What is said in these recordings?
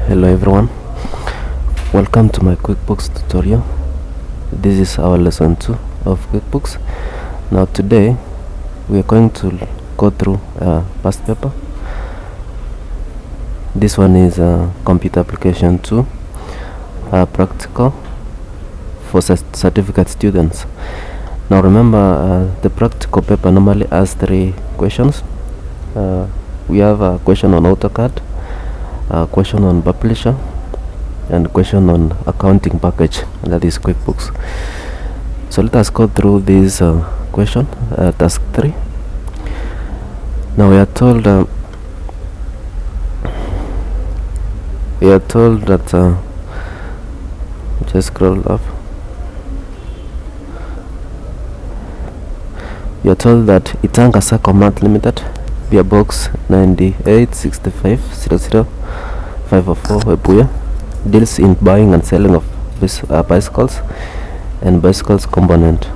Hello everyone, welcome to my QuickBooks tutorial. This is our lesson 2 of QuickBooks. Now today we are going to go through past paper. This one is computer application 2, practical for certificate students. Now remember, the practical paper normally has 3 questions. We have a question on AutoCAD, a question on publisher, and a question on accounting package, that is QuickBooks. So let us go through this question, task 3. Now we are told that just scroll up. We are told that Itanga Sacomat Limited, PO Box 9865000504 Webuye, deals in buying and selling of bicycles and bicycles component.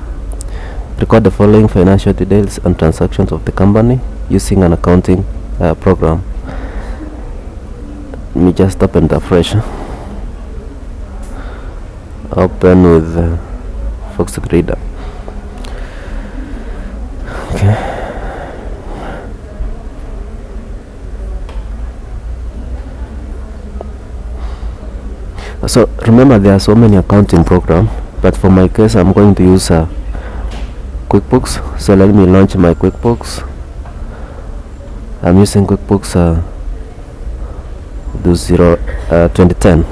Record the following financial details and transactions of the company using an accounting program. Let me just open the fresh. Open with Fox Reader. Okay. So remember, there are so many accounting programs, but for my case I'm going to use QuickBooks. So let me launch my QuickBooks. I'm using QuickBooks 2010.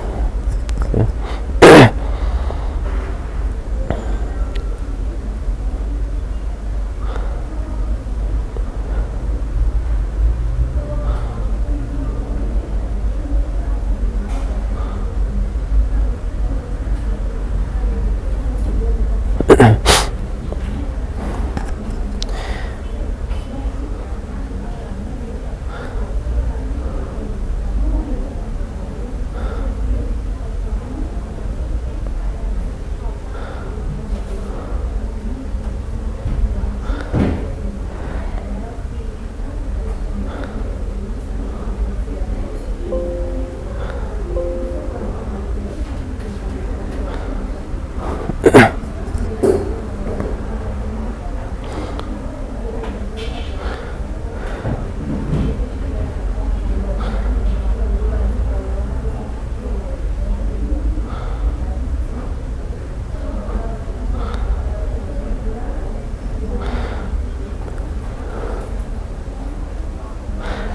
Okay.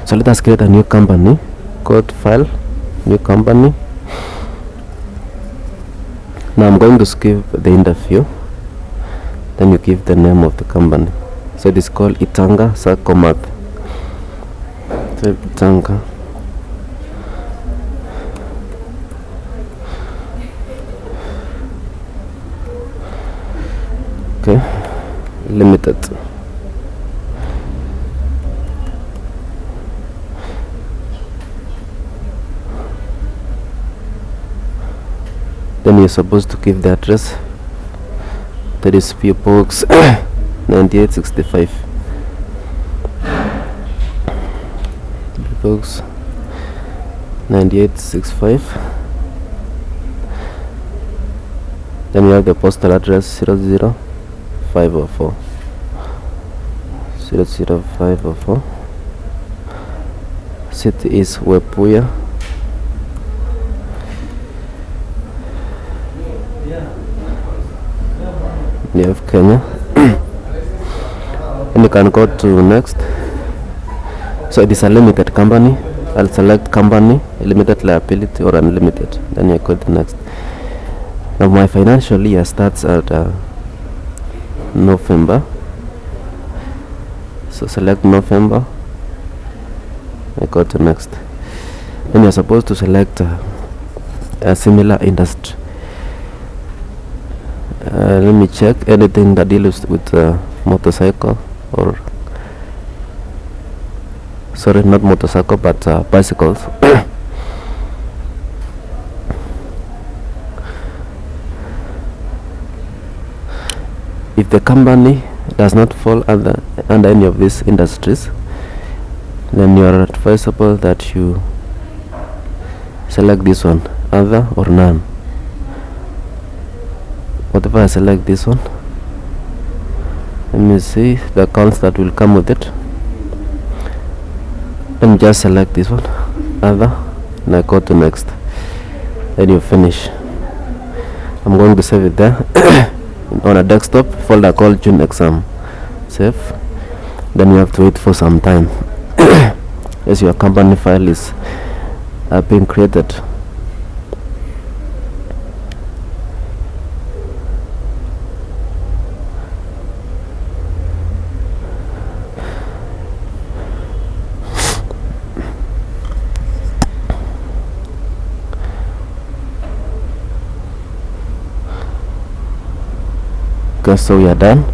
So let us create a new company. Code file, new company. Now I'm going to skip the interview. Then you give the name of the company. So it is called Itanga Sacomat. So Itanga. Okay. Limited. Then you're supposed to give the address, that is PO Box 9865. PO Box 9865. Then you have the postal address 00504. 00504. City is Webuye. You have Kenya. And you can go to next. So it is a limited company. I'll select company, limited liability or unlimited. Then you go to next. Now my financial year starts at November. So select November. I go to next. Then you're supposed to select a similar industry. Let me check anything that deals with motorcycle, or sorry, not motorcycle but bicycles. If the company does not fall under any of these industries, then you are advisable that you select this one, other or none. Whatever I select this one, let me see the accounts that will come with it. Let me just select this one, other, and I go to next. Then you finish. I'm going to save it there on a desktop folder called June exam. Save. Then you have to wait for some time as your company file is being created. Okay, so we are done.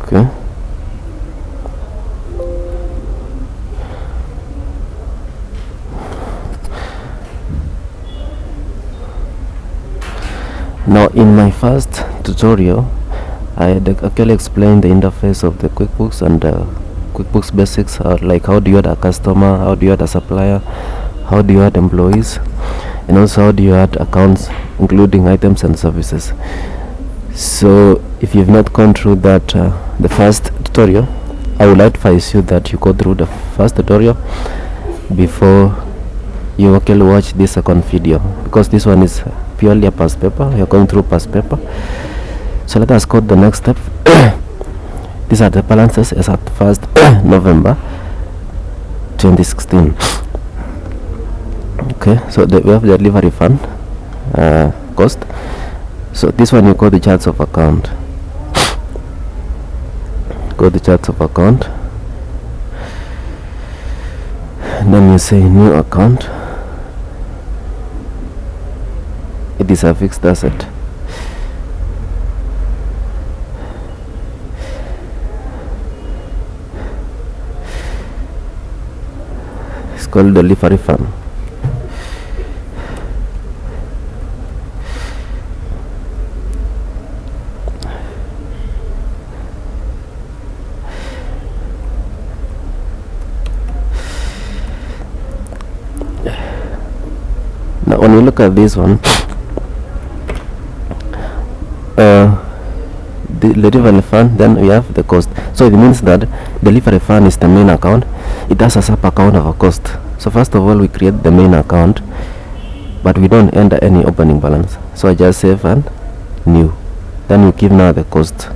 Okay. Now in my first tutorial I had actually explained the interface of the QuickBooks and QuickBooks basics, like how do you add a customer, how do you add a supplier, how do you add employees, and also how do you add accounts including items and services. So if you've not gone through that the first tutorial, I would advise you that you go through the first tutorial before you actually watch this second video, because this one is purely a past paper. You're going through past paper. So let us go to the next step. These are the balances as at 1st November 2016. Okay, so we have the delivery fund cost. So this one you go to charts of account. Go to charts of account. And then you say new account. It is a fixed asset. It's called delivery fund. Now when we look at this one, the delivery fund, then we have the cost. So it means that delivery fund is the main account. It has a sub account of a cost. So first of all we create the main account, but we don't enter any opening balance. So I just save and new. Then you give now the cost.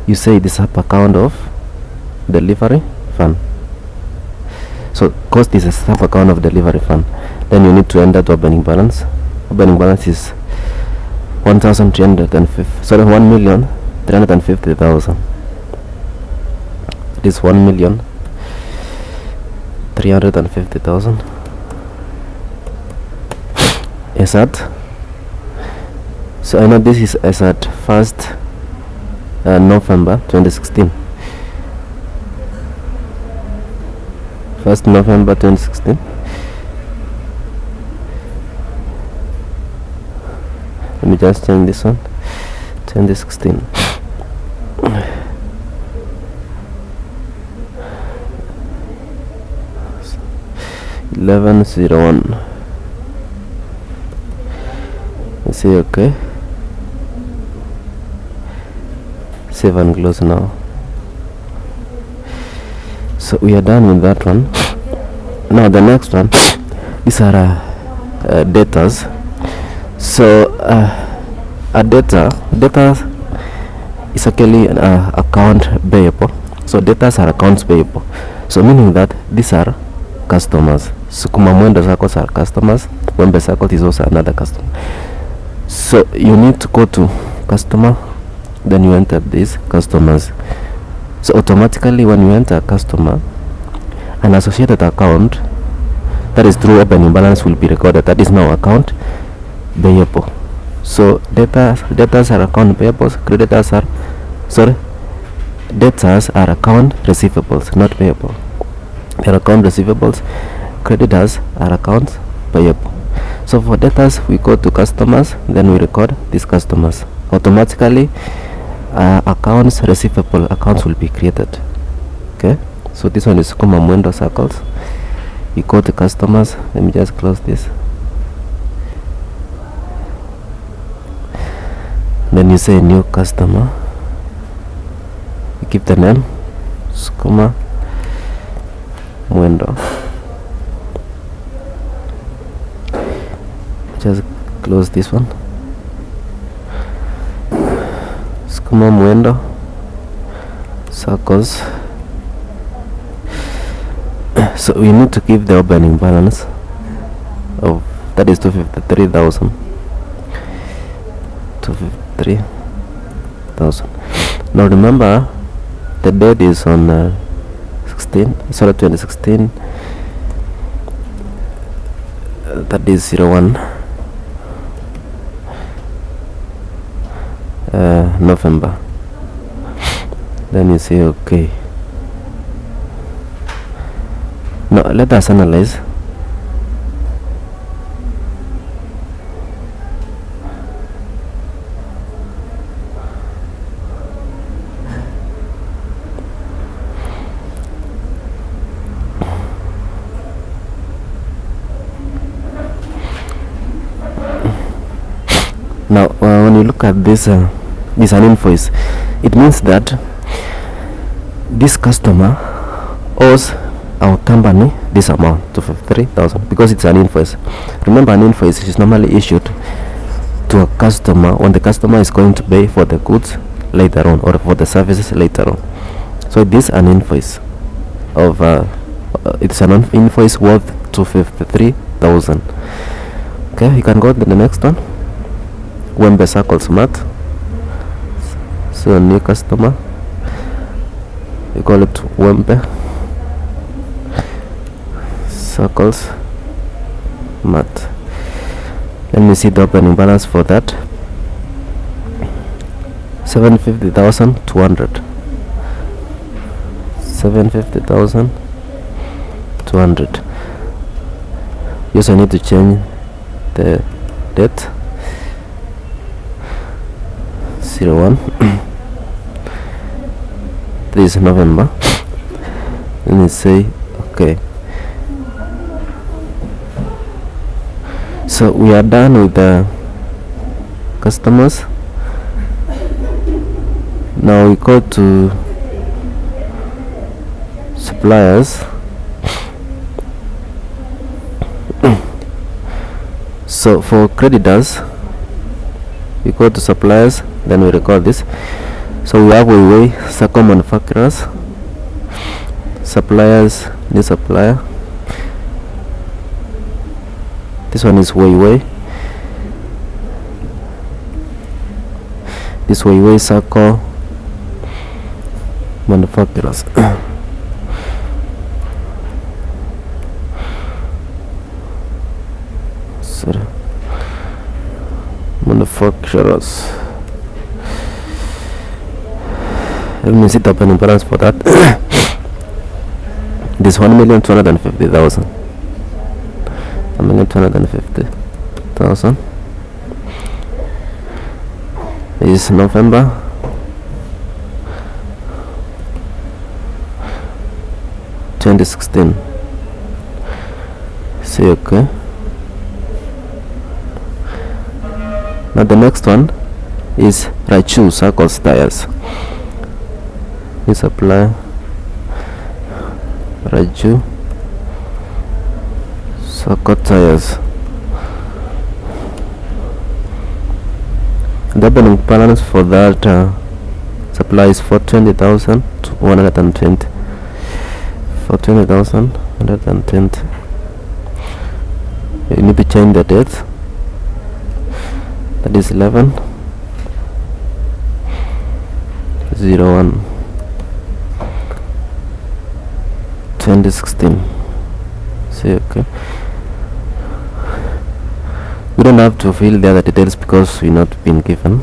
You say the sub account of delivery fund. So cost is a sub account of delivery fund. Then you need to enter the opening balance. Opening balance is 1,350,000. It is 1,350,000. As at, so I know this is as at 1st November 2016. 1st November 2016. Let me just change this one. 2016. $11.01. You say okay. Save and close now. So we are done with that one. Now the next one, these are debtors. So a debtor is actually an account payable. So debtors are accounts payable. So meaning that these are customers. Sukuma mwendo zako are customers. Wembe zako is also another customer. So you need to go to customer, then you enter these customers. So automatically when you enter a customer, an associated account that is through opening balance will be recorded. That is now account payable. So debtors are account payables, debtors are account receivables, not payable. They are account receivables. Creditors are accounts payable. So for debtors we go to customers, then we record these customers. Automatically accounts receivable accounts will be created. Okay, so this one is Sukuma Mwendo circles. You go to customers. Let me just close this. Then you say new customer. You give the name Sukuma Mwendo. Just close this one. Sukuma Mwendo circles. So we need to give the opening balance of, that is 253,000. 253,000. Now remember, the date is on 2016. That is 01 November. Then you say okay. Now let us analyze. Now when you look at this this an invoice, it means that this customer owes our company this amount, 253,000, because it's an invoice. Remember, an invoice is normally issued to a customer when the customer is going to pay for the goods later on or for the services later on. So this is an invoice of it's an invoice worth 253,000. Okay, you can go to the next one. Wembe circles mat. So a new customer, you call it Wembe circles mat. Let me see the opening balance for that. 750,200. 750,200. You also need to change the date. 01 this is November. Let me say okay. So we are done with the customers. Now we go to suppliers. So for creditors, we go to suppliers, then we record this. So we have Weiwei, Sako manufacturers, suppliers, new supplier. This one is Weiwei. This Weiwei Sako manufacturers. Sorry. Manufacturers. Let me see the opening balance for that. This 1,250,000. 1,250,000. This is November. (2016). Say okay. Now the next one is Raichu Circles Tires. You supply Raichu Circle Tires. The opening balance for that supply is 420,120. 420,120. You need to change the date. That is 11/01/2016. See, okay. We don't have to fill the other details because we're not been given.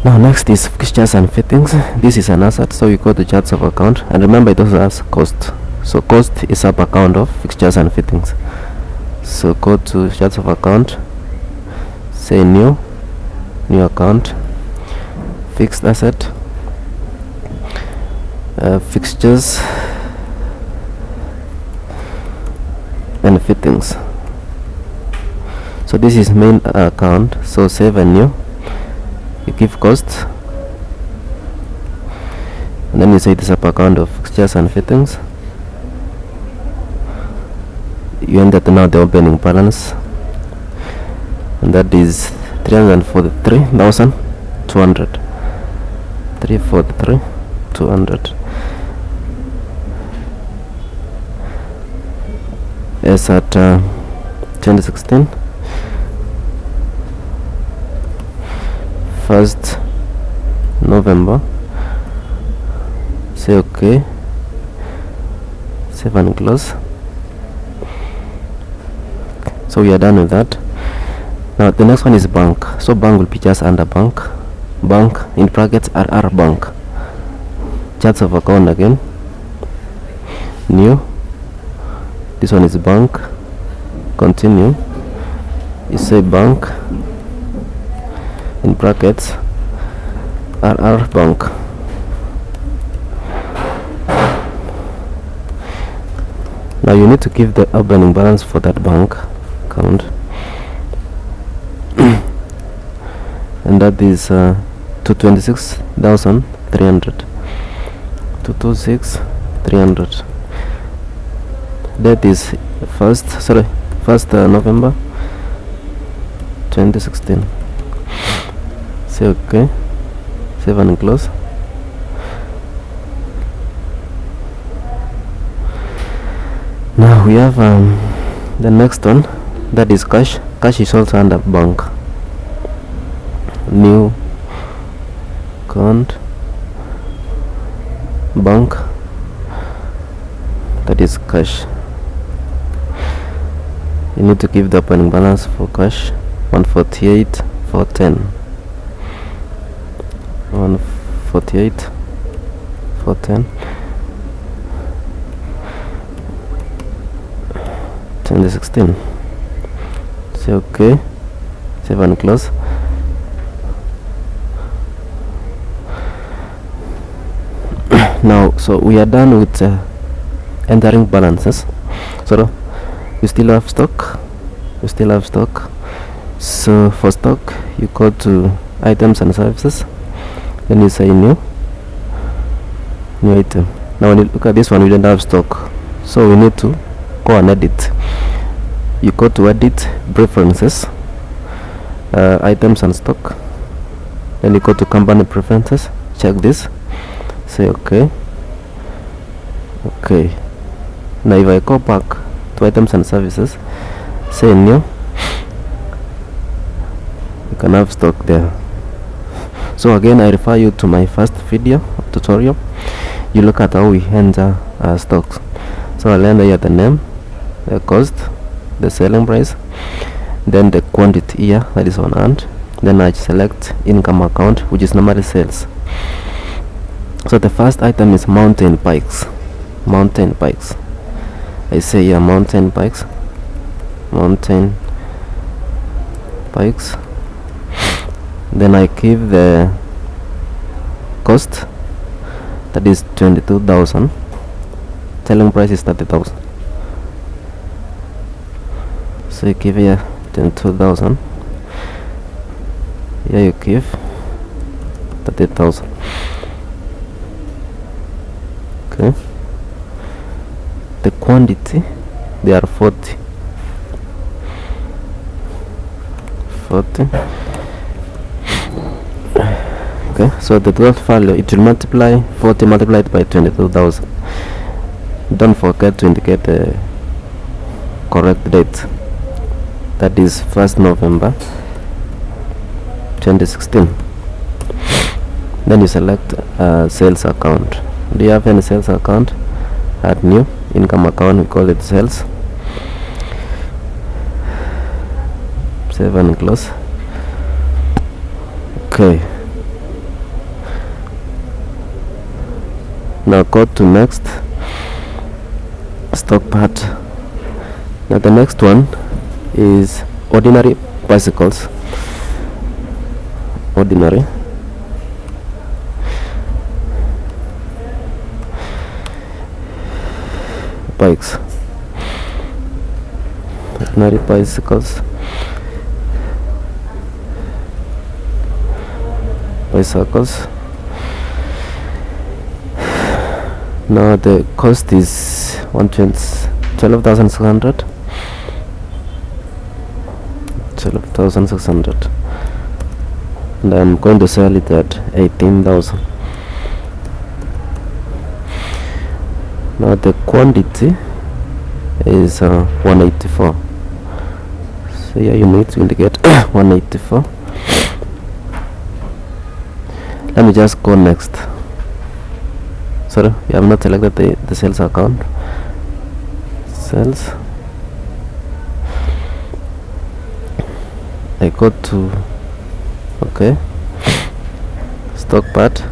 Now next is fixtures and fittings. This is an asset, so we go to charts of account, and remember it also has cost. So cost is sub account of fixtures and fittings. So go to charts of account, say new account, fixed asset, fixtures and fittings. So this is main account. So save a new, you give costs, and then you say the sub account of fixtures and fittings. You enter now the opening balance, and that is 343,200. 343,200 as at 2016 1st November. Say okay, save and close. So we are done with that. Now the next one is bank. So bank will be just under bank in brackets RR bank. Charts of account again, new, this one is bank, continue, you say bank in brackets RR bank. Now you need to give the opening balance for that bank account and that is 226,300. 226,300. That is 1st November 2016. Say okay, save and close. Now we have the next one, that is cash. Cash is also under bank, new account, bank, that is cash. You need to give the opening balance for cash 148,410. 148,410. 2016. Say okay, save and close. Now so we are done with entering balances. So you still have stock, so for stock you go to items and services, then you say new item. Now when you look at this one, we don't have stock, so we need to go and edit. You go to edit, preferences, items and stock, then you go to company preferences, check this, say okay. Now if I go back to items and services, say new, you can have stock there. So again, I refer you to my first video tutorial. You look at how we enter stocks. So I'll enter here the name, the cost, the selling price, then the quantity here, that is on hand. Then I select income account, which is normally sales. So the first item is mountain bikes. I say here mountain bikes. Then I give the cost, that is 22,000. Selling price is 30,000. So you give here 22,000. Here you give 30,000. Okay. The quantity, they are 40. Okay, so the total value, it will multiply 40 multiplied by 22,000. Don't forget to indicate the correct date, that is 1st November 2016. Then you select sales account. Do you have any sales account? Add new income account, we call it sales. Save and close. Okay, now go to next, stock part. Now the next one is ordinary bicycles. Ordinary bikes, ordinary bicycles, bicycles. Now the cost is 12,600. 12,600, and I'm going to sell it at 18,000. Now the quantity is 184. So here you need to indicate 184. Let me just go next. Sorry, you have not selected the sales account. Sales. I go to okay, stock part.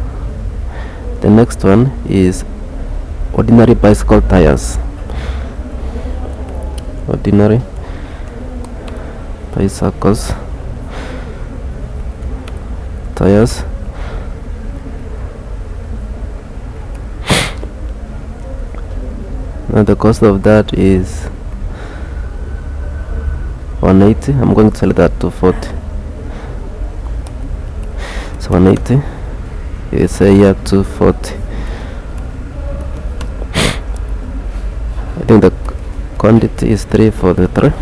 The next one is ordinary bicycle tires. Ordinary bicycles tires. Now the cost of that is 180. I'm going to sell that to 40. So 180. You say here 240. I think the quantity is 343.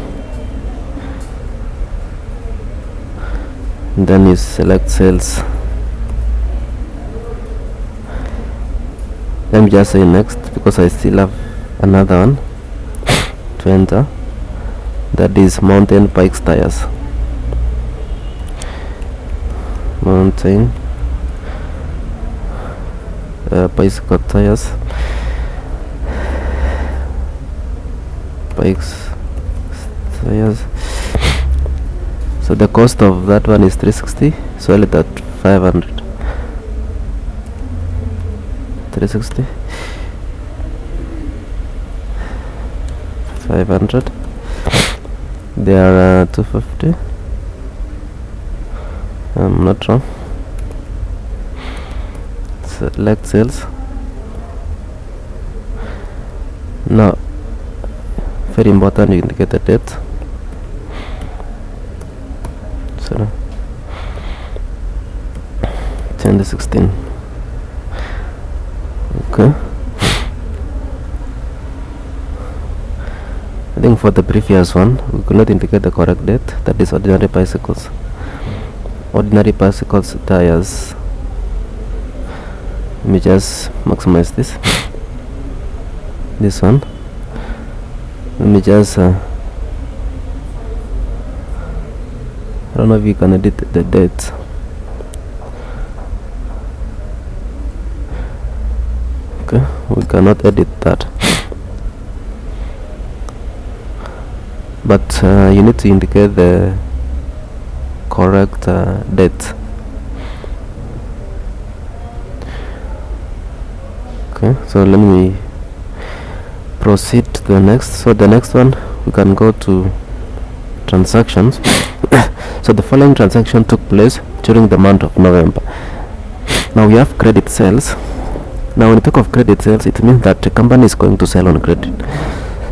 And then you select sales. Let me just say next because I still have another one to enter. That is mountain bikes tires. Mountain bicycle tires, bikes tires. So the cost of that one is 360. So I'll let that 500. 360. 500. They are 250. I'm not wrong. Select sales. Now, very important, you indicate the date. So 2016. Okay. I think for the previous one we could not indicate the correct date. That is ordinary bicycles. Ordinary bicycles tires. Let me just maximize this. This one. Let me just I don't know if you can edit the dates. Okay, we cannot edit that. But you need to indicate the correct date. Okay, so let me proceed to the next. So the next one, we can go to transactions. So the following transaction took place during the month of November. Now we have credit sales. Now when we talk of credit sales, it means that the company is going to sell on credit.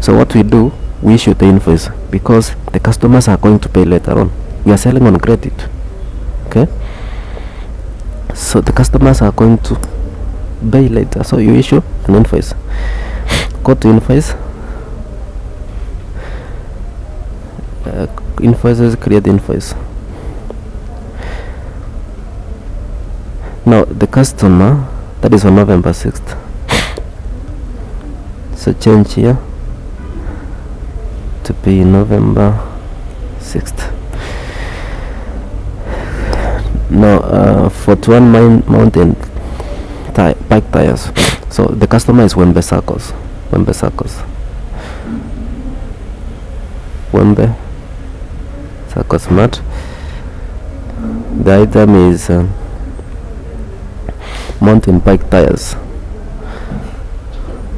So what we do, we issue the invoice because the customers are going to pay later on. We are selling on credit. Okay, so the customers are going to pay later, so you issue an invoice. Go to invoice, invoices, create invoice. Now the customer, that is on November 6th, so change here to be November 6th. Now for 21 mountain bike tires, so the customer is Wembe Circles. Wembe Circles. Wembe Circles Mart. The item is mountain bike tires.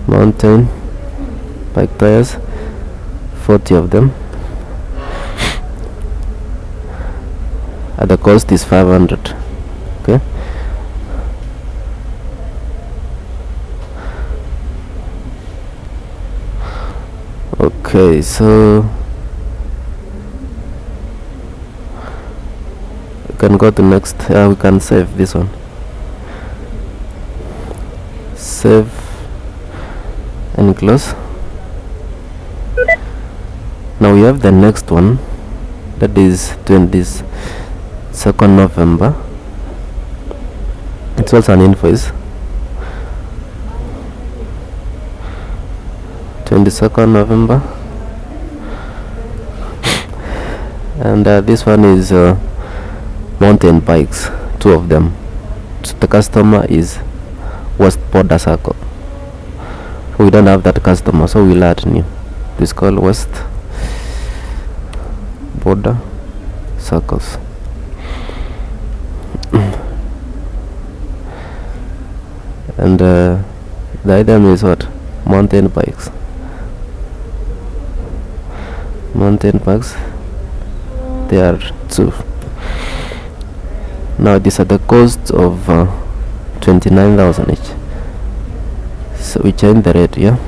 Mountain bike tires, 40 of them. And the cost is 500. Okay. Okay, so we can go to next. We can save this one. Save and close. Now we have the next one, that is 22nd November. It's also an invoice. 22nd November, and this one is mountain bikes, 2 of them. So the customer is West Border Circle. We don't have that customer, so we'll add new. This called West Border Circles. And the item is what? Mountain bikes. Mountain bikes, they are 2. Now these are the cost of 29,000 each. So we change the rate, yeah,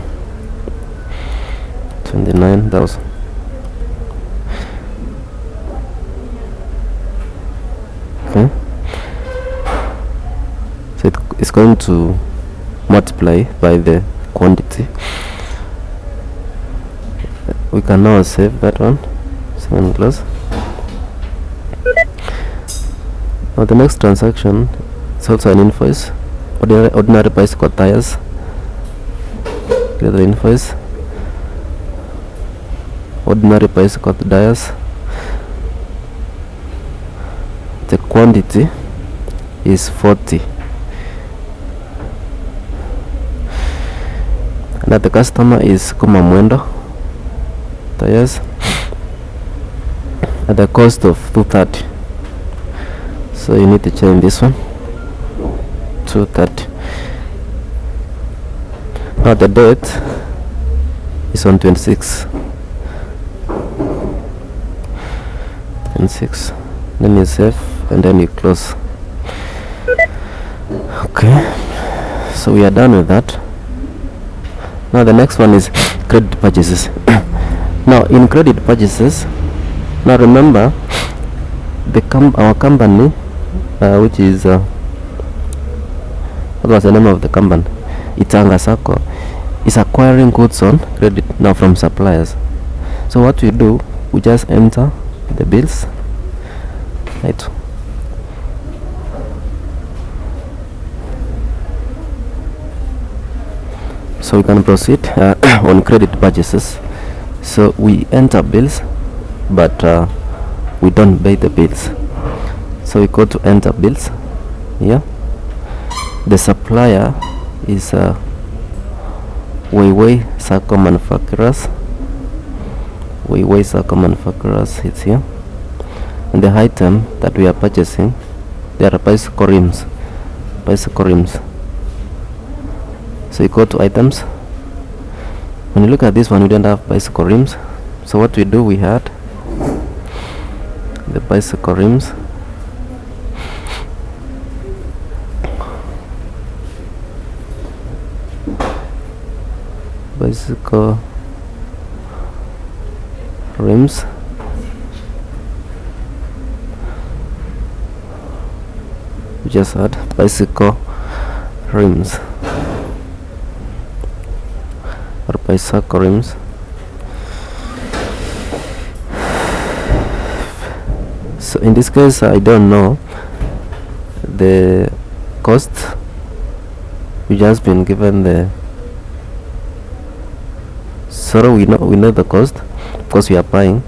29,000. Okay, so it's going to multiply by the quantity. We can now save that one. Save and close. Now the next transaction is also an invoice. Ordinary bicycle tires. Get the invoice. Ordinary bicycle tires. The quantity is 40. Now the customer is Kuma Mwendo tires at the cost of 230. So you need to change this one, 230. Now the date is on 26. Then you save and then you close. Okay, so we are done with that. Now the next one is credit purchases. Now in credit purchases, now remember our company, which is what was the name of the company? Itanga Sacco, is acquiring goods on credit now from suppliers. So what we do, we just enter the bills, right? So we can proceed on credit purchases. So we enter bills, but we don't pay the bills. So we go to enter bills. Yeah, the supplier is Weiwei Circle Manufacturers. Weiwei Circle Manufacturers, it's here. And the item that we are purchasing, there are bicycle rims. So you go to items. When you look at this one, we don't have bicycle rims. So what we do, we had the bicycle rims. Bicycle rims. We just had bicycle rims. Or bicycle rims. So in this case, I don't know the cost. We just been given the, so we know the cost because we are buying.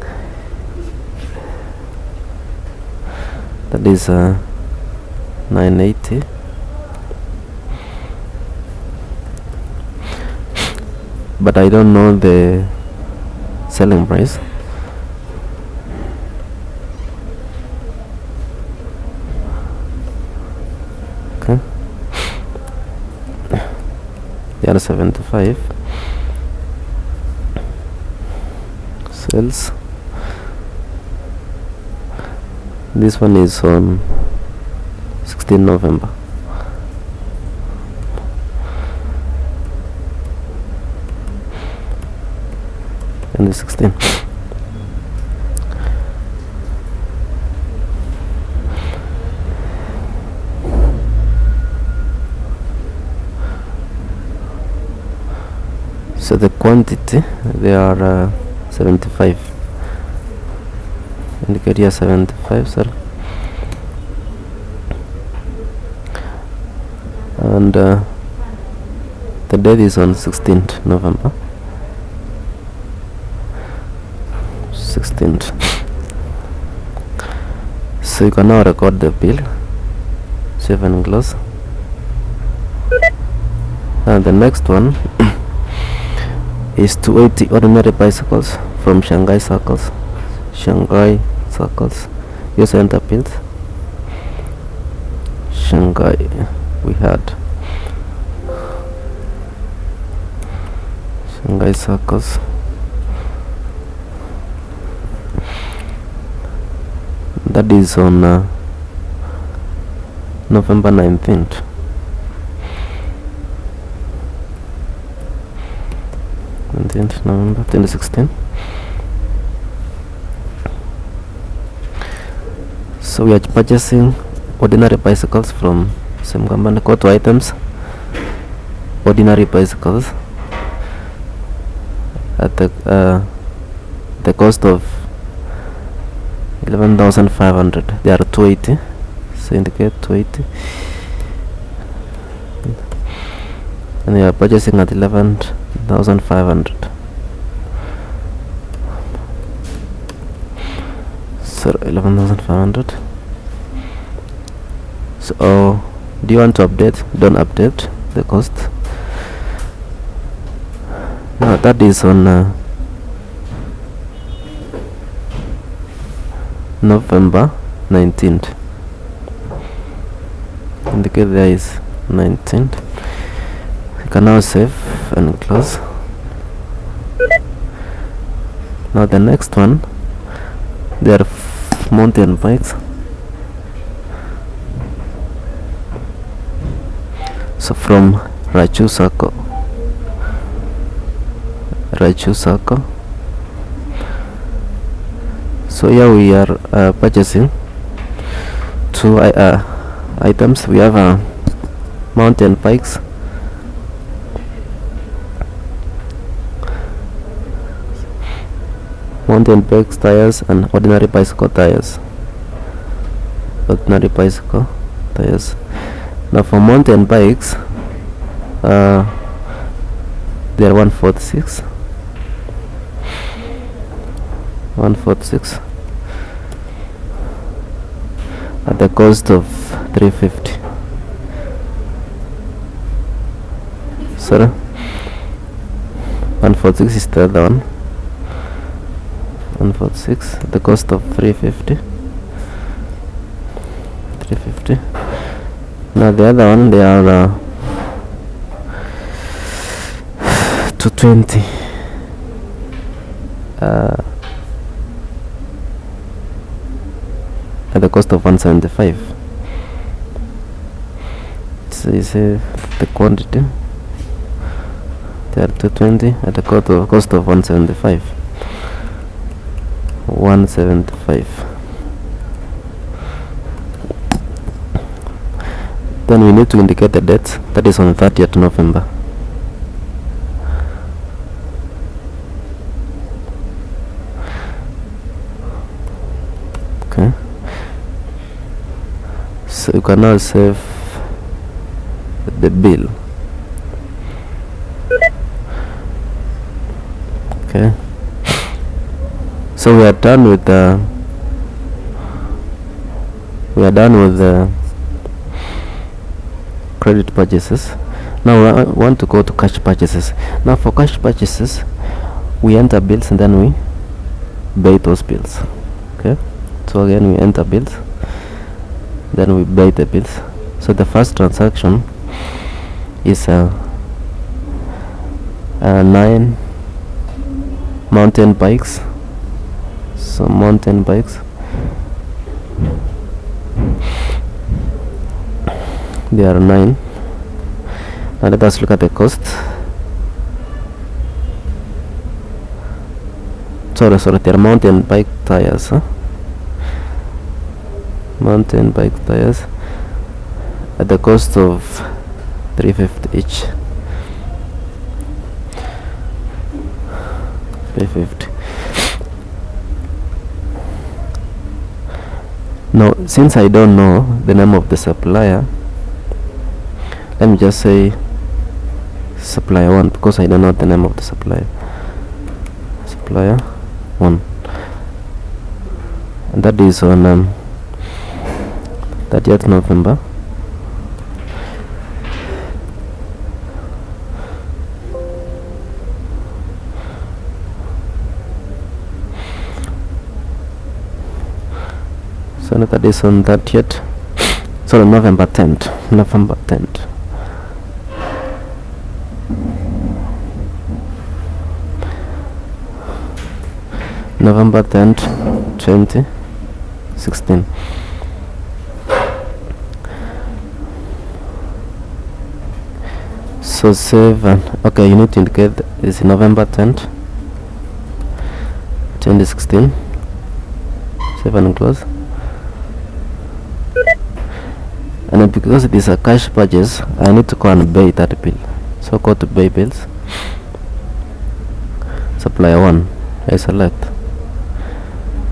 That is 980. But I don't know the selling price. Okay, they are 75. Sales. This one is on 16 November. 2016. So the quantity, they are 75. Indicate here 75, sorry. And the date is on 16th November. 16th. So you can now record the bill, save and close. And the next one is 280 ordinary bicycles from Shanghai Circles. Use enter bills. Shanghai, we had Shanghai Circles. That is on November 19th. November 2016. So we are purchasing ordinary bicycles from same company. Go to items, ordinary bicycles at the cost of 11,500. They are 280. So indicate 280, and we are purchasing at 11,500. So 11,500. So do you want to update? Don't update the cost. Now that is on November 19th. Indicate there is 19th. You can now save and close. Now the next one, they are mountain bikes. So from Raichu Circle. So here we are purchasing two items. We have mountain bikes, tires, and ordinary bicycle tires. Now for mountain bikes, they are 146 at the cost of 350. Sorry, 146 is the other one. 146 at the cost of 350. Now the other one, they are 220 at the cost of 175. So you see the quantity, they are 220 at the cost of 175. Then we need to indicate the date. That is on 30th November. Okay. So you can now save the bill. Okay. So we are done with the credit purchases. Now we want to go to cash purchases. Now for cash purchases, we enter bills and then we pay those bills. Okay, so again we enter bills, then we pay the bills. So the first transaction is 9 mountain bikes. So mountain bikes, they are 9. Now let us look at the cost. sorry, they're mountain bike tires, mountain bike tires at the cost of 350 each. 350. Now, since I don't know the name of the supplier, let me just say supplier 1, because I don't know the name of the supplier. Supplier 1, and that is on 30th November. So that is on 30th, sorry, November 10th. November 10th. November 10th, 2016. So 7. Okay, you need to indicate it's November 10th, 2016. 7 and close. And because it is a cash purchase, I need to go and pay that bill. So go to pay bills. Supplier 1, I select,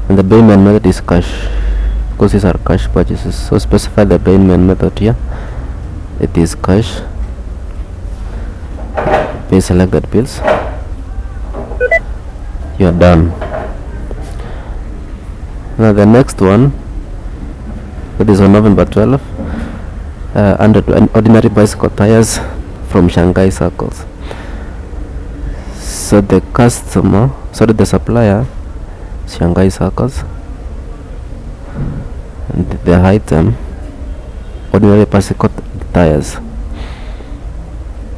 and the payment method is cash, because these are cash purchases. So specify the payment method here. It is cash. Pay selected bills. You are done. Now the next one, it is on November 12th. Under ordinary bicycle tires from Shanghai Circles. So the the supplier, Shanghai Circles, and the item, ordinary bicycle tires.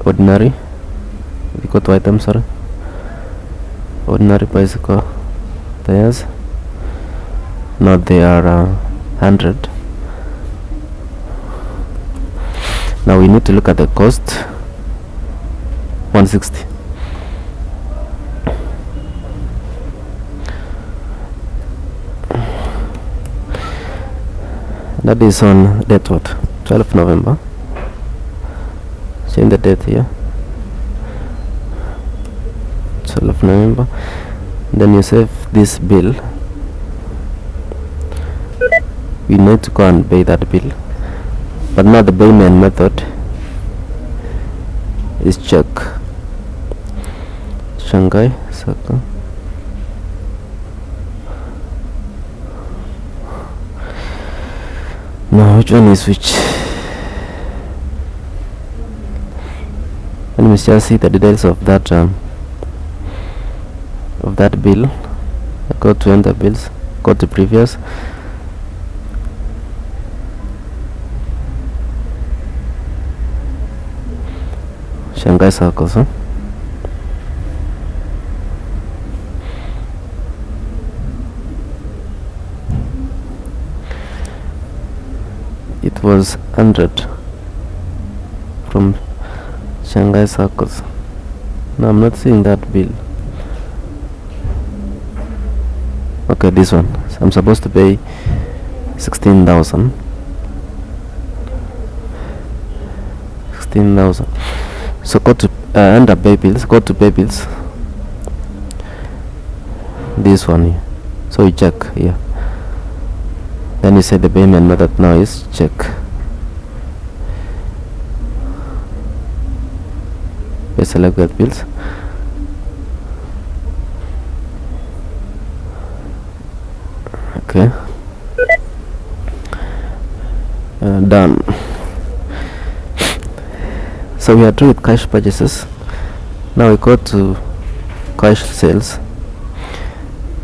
Ordinary, we go to item, sorry, ordinary bicycle tires. Now they are 100. Now we need to look at the cost. 160. That is on date what? 12th November. Change the date here. 12th November. Then you save this bill. We need to go and pay that bill. But now the payment method is check. Shanghai Circle. Now which one is which? Let me just see the details of that bill. Go to enter bills. Go to previous. Shanghai Circles, It was 100 from Shanghai Circles. No, I'm not seeing that bill. Okay, this one. So I'm supposed to pay 16,000. 16,000. So go to under pay bills. Go to pay bills. This one here. So you check here. Then you say the payment method now is check. You select that bills. Okay. Done. So we are through with cash purchases. Now we go to cash sales.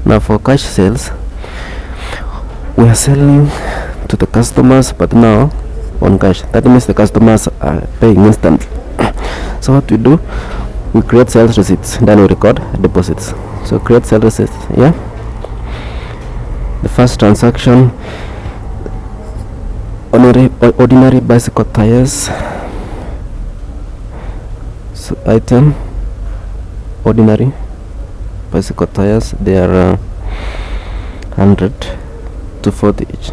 Now for cash sales, we are selling to the customers, but now on cash. That means the customers are paying instantly. So what we do, we create sales receipts, then we record deposits. So create sales receipts. Yeah. The first transaction, ordinary bicycle tires. So item, ordinary bicycle tires. They are 100 to 40 each.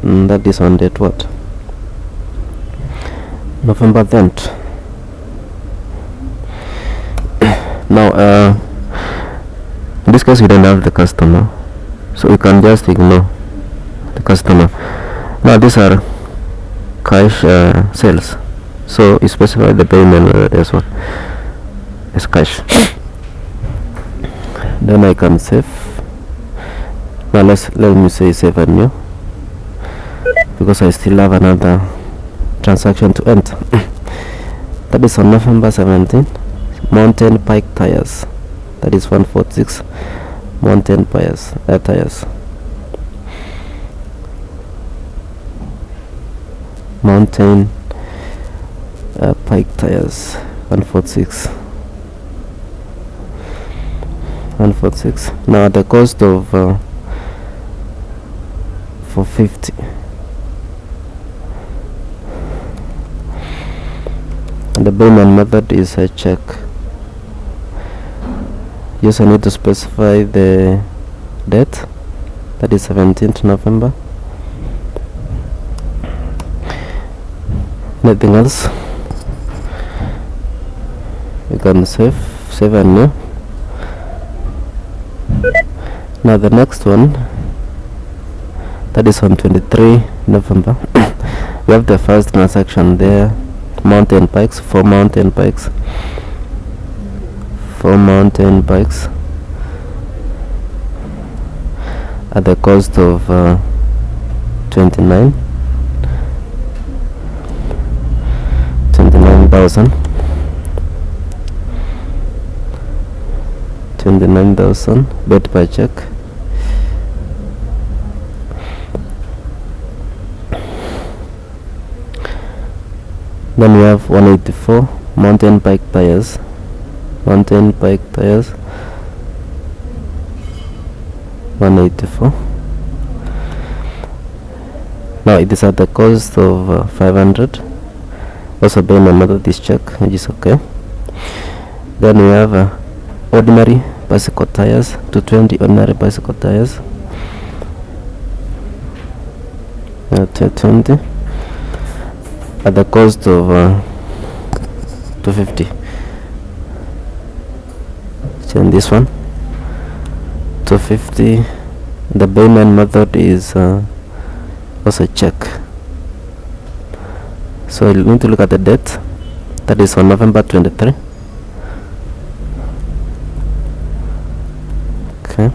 That is on date what? November 10th. Now in this case we don't have the customer, so we can just ignore the customer. Now these are cash sales, so you specify the payment as well as cash. Then I can save. Now let me say save and new, because I still have another transaction to enter. That is on November 17th. Mountain bike tires, that is 146 mountain tires. Mountain bike tires 146. Now the cost of 450. And the payment method is a check. Yes, I need to specify the date, that is 17th November. Anything else? You can save and new. Now the next one, that is on 23 November. We have the first transaction there, mountain bikes, 4 mountain bikes at the cost of 29,000. Paid by check. Then we have 184 mountain bike tires. 184. Now it is at the cost of 500. Also payment method is check, which is okay. Then we have ordinary bicycle tires, 220 ordinary bicycle tires. 220 at the cost of 250. Change this one, 250. The payment method is also check. So you need to look at the date, that is on November 23. Okay,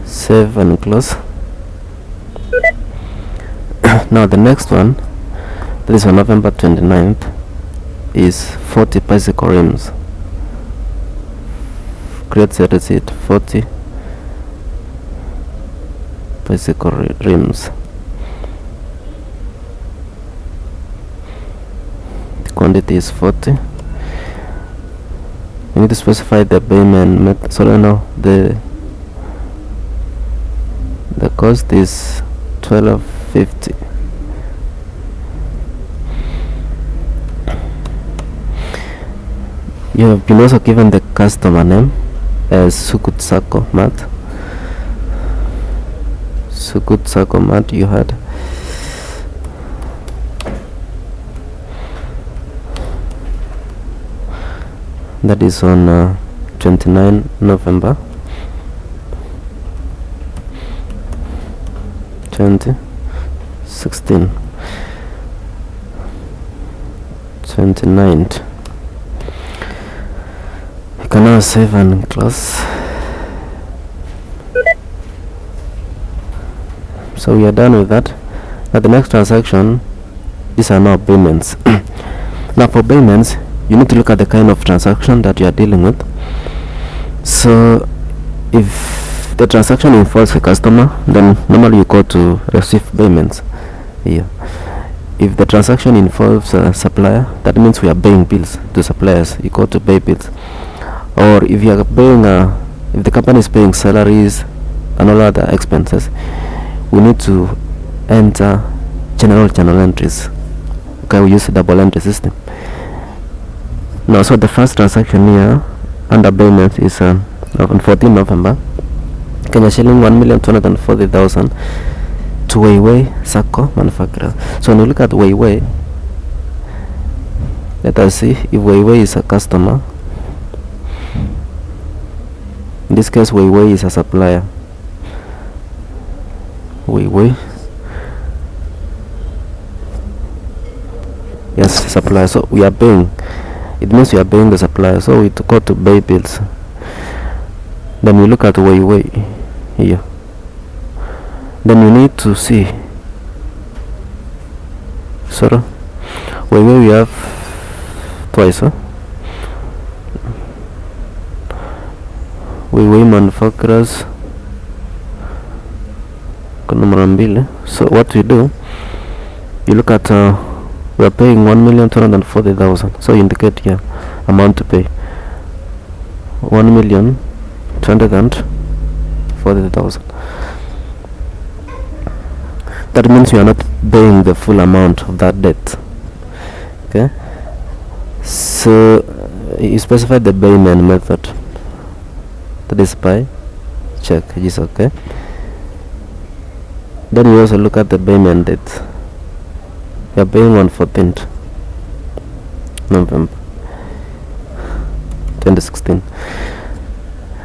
save and close. Now the next one, that is on November 29th, is 40 bicycle rims. Create a receipt, 40 bicycle rims. The quantity is 40. You need to specify the payment method. So now the cost is 1250. You have been also given the customer name as Sukut Sako Mat. You had that is on 29 November 2016. 29th. You can now save and close. So we are done with that. Now the next transaction, these are now payments. Now for payments, you need to look at the kind of transaction that you are dealing with. So if the transaction involves a customer, then normally you go to receive payments here. If the transaction involves a supplier, that means we are paying bills to suppliers, you go to pay bills. Or if you are paying if the company is paying salaries and all other expenses, we need to enter general entries. Okay, we use a double entry system. Now, so the first transaction here under payment is on 14 November, Kenya shilling 1,240,000 to Weiwei Sacco manufacturer. So when you look at Weiwei, let us see if Weiwei is a customer. In this case, Weiwei is a supplier. Weiwei, yes, supplier. So we are paying. It means we are paying the supplier. So we go to pay bills. Then we look at Weiwei here. Then you need to see. Sorry, Weiwei we have twice. Weiwei manufacturers number mbili. So what we do, you look at we are paying 1,240,000. So you indicate here amount to pay 1,240,000. That means you are not paying the full amount of that debt. Okay, so you specify the payment method, that is by check, is okay. Then we also look at the payment date. You are paying on 14th November 2016,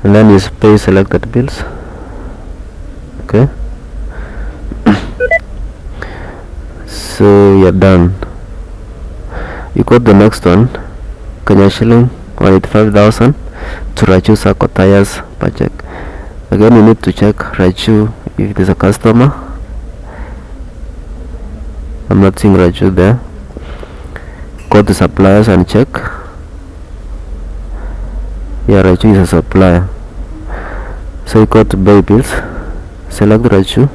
and then you pay selected bills. Okay, so you're done. You got the next one, Kenya shilling 185,000 to Raju Sacco tires per check. Again, you need to check Raju if it is a customer. I'm not seeing Raju there. Go to suppliers and check. Yeah, Raju is a supplier. So you go to pay bills, select Raju.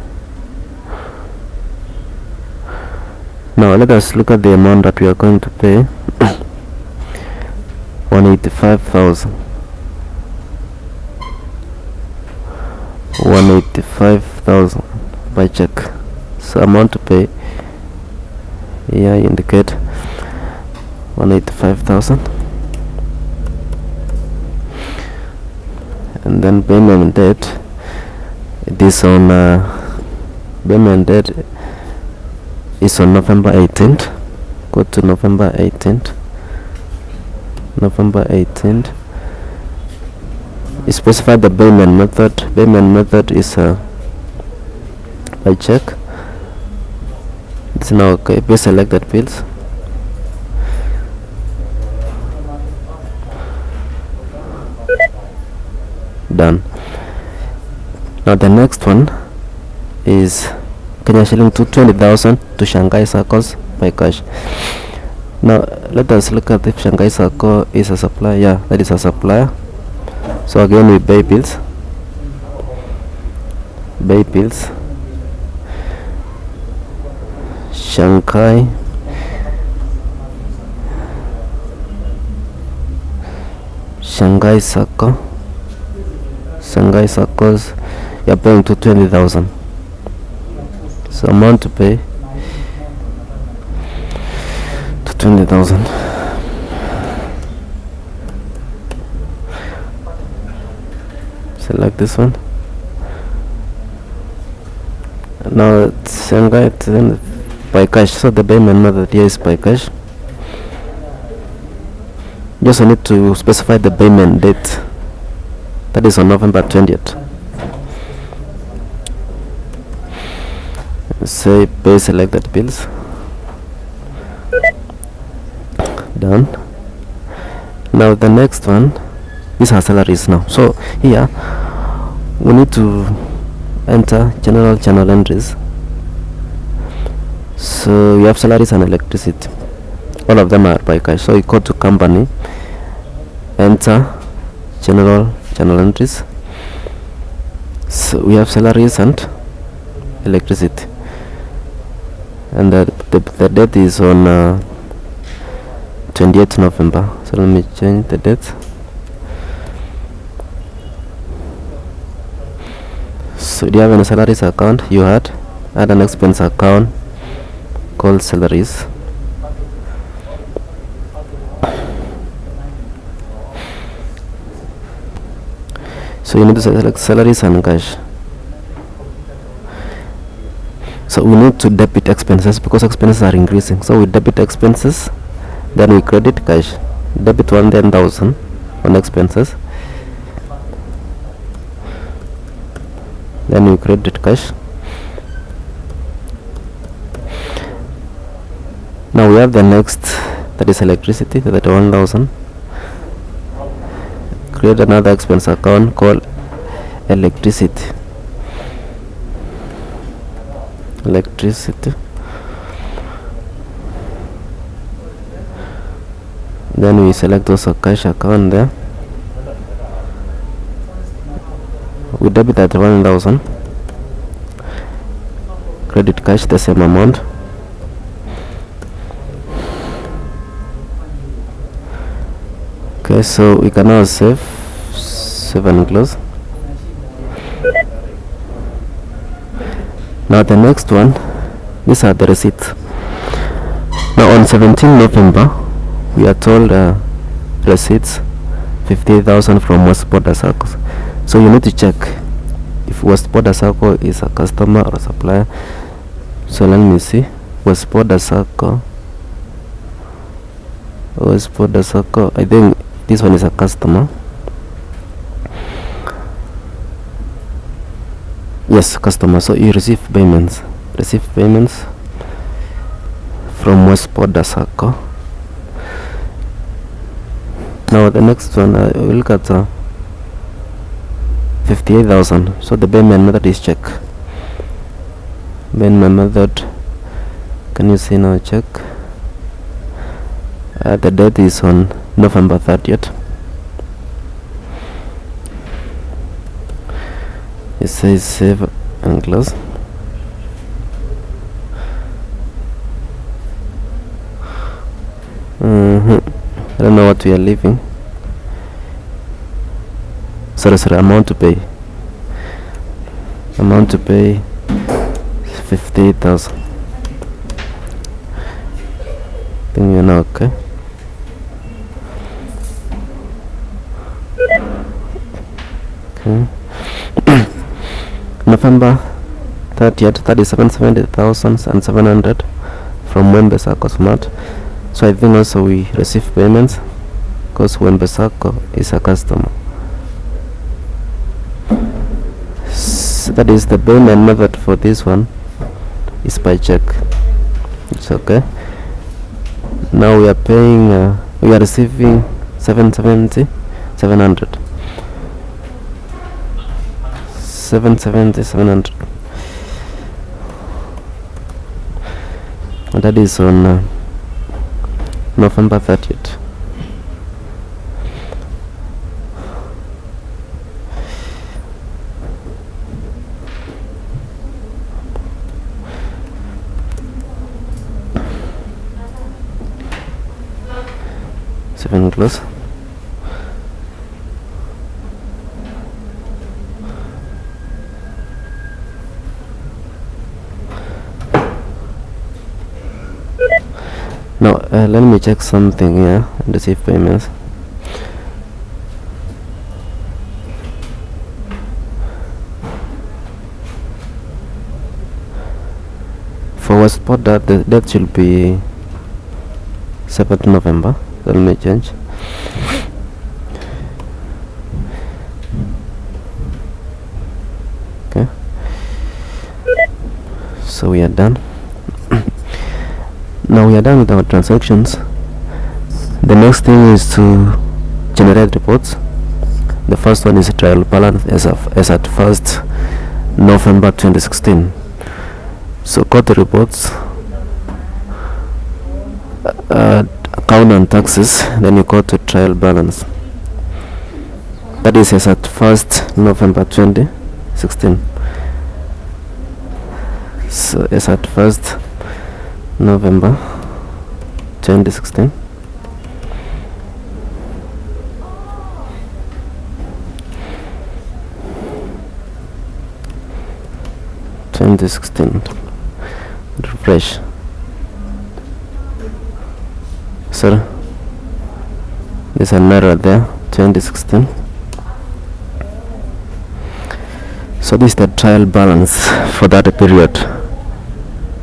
Now let us look at the amount that we are going to pay. 185,000. 185,000 by check. So amount to pay. Here you indicate 185,000, and then payment date. It is on payment date is on November 18th. Go to November 18th. November 18th. You specify the payment method. Payment method is by check. It's now okay. Pay selected bills. Done. Now the next one is Kenya shilling 220,000 to Shanghai Circles by cash. Now let us look at if Shanghai Circle is a supplier. Yeah, that is a supplier. So again we pay bills. Pay bills. Shanghai Circle. Shanghai Circles, you are paying 220,000. So amount to pay 220,000. Select this one. Now it's Shanghai by cash. So the payment method here is by cash. You also need to specify the payment date. That is on November 20th. Say pay selected bills. Done. Now the next one, these are salaries now. So here we need to enter general journal entries. So you have salaries and electricity. All of them are by cash. So you go to company, enter general entries. So we have salaries and electricity, and the date is on 28th November. So let me change the date. So do you have any salaries account? You add an expense account called salaries. So you need to select salaries and cash. So we need to debit expenses because expenses are increasing. So we debit expenses, then we credit cash. Debit 110,000 on expenses, then we credit cash. Now we have the next, that is electricity, 31,000. Create another expense account called electricity. Then we select also cash account there. We debit at 1,000. Credit cash the same amount. Okay, so we can now save and close. Now the next one, these are the receipts. Now on 17 November we are told receipts 50,000 from West Border Circles. So you need to check if West Border Circle is a customer or a supplier. So let me see. West Border Circle, I think this one is a customer. Yes, customer. So you receive payments from West Border Circle. Now the next one, we'll look at 58,000. So the payment method is check. Payment method, can you see now? Check. The date is on November 30th. It says save and close. I don't know what we are leaving. Sorry, amount to pay 58,000. Think you know. Okay. November 30th, 37,70,700 from Wembesako Smart. So I think also we receive payments because Wembesako is a customer. So that is the payment method for this one is by check. It's okay. Now we are paying, we are receiving 770, 700. 770, 700. And that is on November 30th. Seven close. Now let me check something here and receive payments. For West Border, the date should be 7th November. Let me change. Okay, so we are done. Now we are done with our transactions. The next thing is to generate reports. The first one is a trial balance as at 1st November 2016. So go to reports, account and taxes, then you go to trial balance. That is as at 1st November 2016. So as at 1st November 2016. Refresh. Sir, there's an error there. 2016. So this is the trial balance for that period.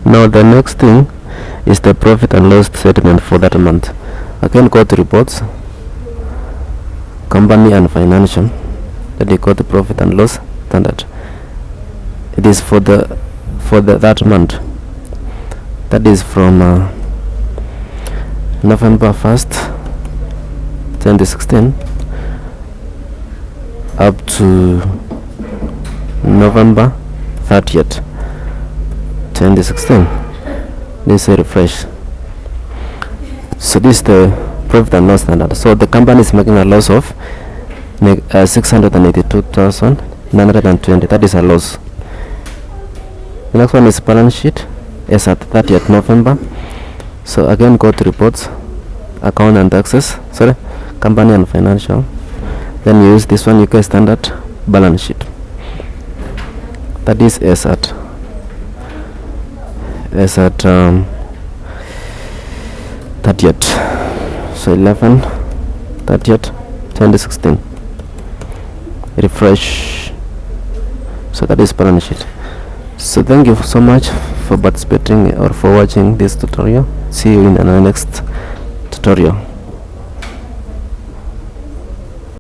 Now the next thing is the profit and loss statement for that month. Again, go to reports, company and financial, then you go to profit and loss standard. It is for the that month, that is from November 1st 2016 up to November 30th 2016. This is refresh. So this is the profit and loss standard. So the company is making a loss of 682,920. That is a loss. The next one is balance sheet is at 30th November. So again, go to reports, account and taxes, company and financial, then you use this one, UK standard balance sheet. That is at 30th, so 11 30th 2016. Refresh. So that is balance sheet. So thank you so much for participating or for watching this tutorial. See you in the next tutorial.